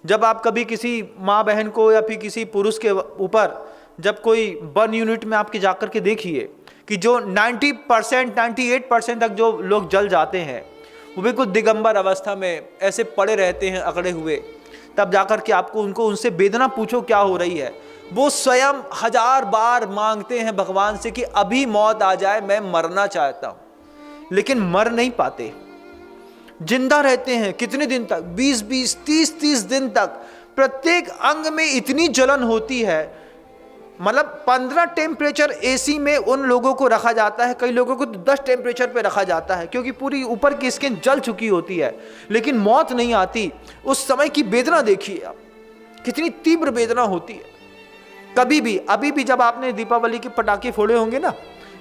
जब आप कभी किसी माँ बहन को या फिर किसी पुरुष के ऊपर जब कोई बर्न यूनिट में आपके जाकर के देखिए कि जो 90% 98% तक जो लोग जल जाते हैं वो बिल्कुल दिगंबर अवस्था में ऐसे पड़े रहते हैं अकड़े हुए, तब जाकर के आपको उनसे वेदना पूछो क्या हो रही है। वो स्वयं 1000 बार मांगते हैं भगवान से कि अभी मौत आ जाए, मैं मरना चाहता हूँ, लेकिन मर नहीं पाते, जिंदा रहते हैं। कितने दिन तक? 20-20 30-30 दिन तक। प्रत्येक अंग में इतनी जलन होती है, मतलब 15 टेम्परेचर एसी में उन लोगों को रखा जाता है, कई लोगों को 10 टेम्परेचर पे रखा जाता है, क्योंकि पूरी ऊपर की स्किन जल चुकी होती है, लेकिन मौत नहीं आती। उस समय की वेदना देखिए आप, कितनी तीव्र वेदना होती है। कभी भी अभी भी जब आपने दीपावली के पटाखे फोड़े होंगे ना,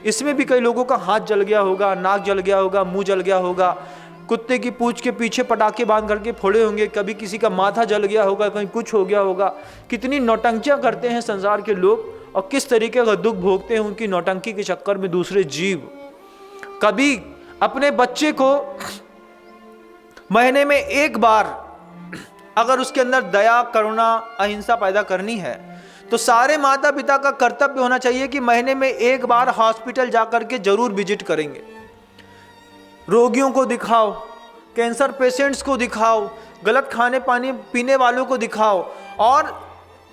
इसमें भी कई लोगों का हाथ जल गया होगा, नाक जल गया होगा, मुंह जल गया होगा, कुत्ते की पूंछ के पीछे पटाखे बांध करके फोड़े होंगे, कभी किसी का माथा जल गया होगा, कहीं कुछ हो गया होगा। कितनी नौटंकियां करते हैं संसार के लोग और किस तरीके का दुख भोगते हैं उनकी नौटंकी के चक्कर में दूसरे जीव। कभी अपने बच्चे को महीने में एक बार अगर उसके अंदर दया, करुणा, अहिंसा पैदा करनी है तो सारे माता पिता का कर्तव्य होना चाहिए कि महीने में एक बार हॉस्पिटल जाकर के जरूर विजिट करेंगे। रोगियों को दिखाओ, कैंसर पेशेंट्स को दिखाओ, गलत खाने पानी पीने वालों को दिखाओ, और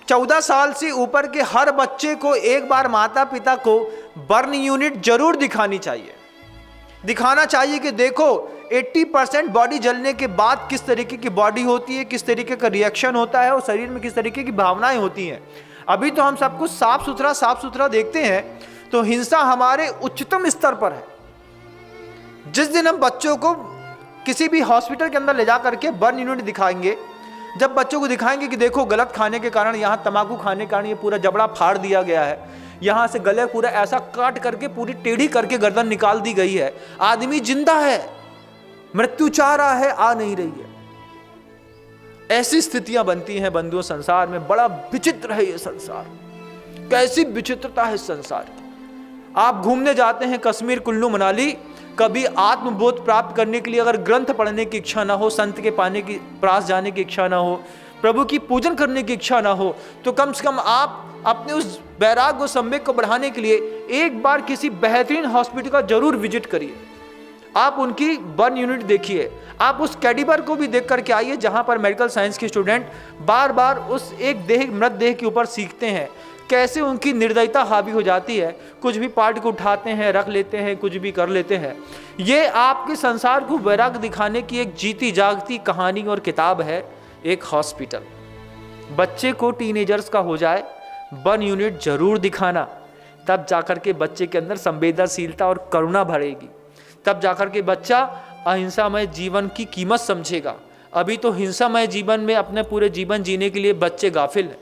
14 साल से ऊपर के हर बच्चे को एक बार माता पिता को बर्न यूनिट जरूर दिखानी चाहिए। दिखाना चाहिए कि देखो 80% बॉडी जलने के बाद किस तरीके की बॉडी होती है, किस तरीके का रिएक्शन होता है और शरीर में किस तरीके की भावनाएं होती हैं। अभी तो हम सब कुछ साफ सुथरा देखते हैं, तो हिंसा हमारे उच्चतम स्तर पर है। जिस दिन हम बच्चों को किसी भी हॉस्पिटल के अंदर ले जा करके बर्न यूनिट दिखाएंगे, जब बच्चों को दिखाएंगे कि देखो गलत खाने के कारण, यहाँ तंबाकू खाने के कारण ये पूरा जबड़ा फाड़ दिया गया है, यहाँ से गले पूरा ऐसा काट करके पूरी टेढ़ी करके गर्दन निकाल दी गई है, आदमी जिंदा है, मृत्यु चाह रहा है, आ नहीं रही है। ऐसी स्थितियां बनती हैं बंधुओं संसार में। बड़ा विचित्र है ये संसार, कैसी विचित्रता है संसार की। आप घूमने जाते हैं कश्मीर, कुल्लू मनाली, कभी आत्मबोध प्राप्त करने के लिए अगर ग्रंथ पढ़ने की इच्छा ना हो, संत के पास जाने की इच्छा ना हो, प्रभु की पूजन करने की इच्छा ना हो, तो कम से कम आप अपने उस वैराग्य सम्यक को बढ़ाने के लिए एक बार किसी बेहतरीन हॉस्पिटल का जरूर विजिट करिए। आप उनकी बर्न यूनिट देखिए, आप उस कैडिबर को भी देख करके आइए जहां पर मेडिकल साइंस के स्टूडेंट बार बार उस एक देह, मृतदेह के ऊपर सीखते हैं, कैसे उनकी निर्दयता हावी हो जाती है, कुछ भी पार्ट को उठाते हैं, रख लेते हैं, कुछ भी कर लेते हैं। ये आपके संसार को वैराग्य दिखाने की एक जीती जागती कहानी और किताब है, एक हॉस्पिटल। बच्चे को टीनेजर्स का हो जाए, बर्न यूनिट जरूर दिखाना, तब जाकर के बच्चे के अंदर संवेदनशीलता और करुणा भरेगी, तब जाकर के बच्चा अहिंसामय जीवन की कीमत समझेगा। अभी तो हिंसामय जीवन में अपने पूरे जीवन जीने के लिए बच्चे गाफिल हैं।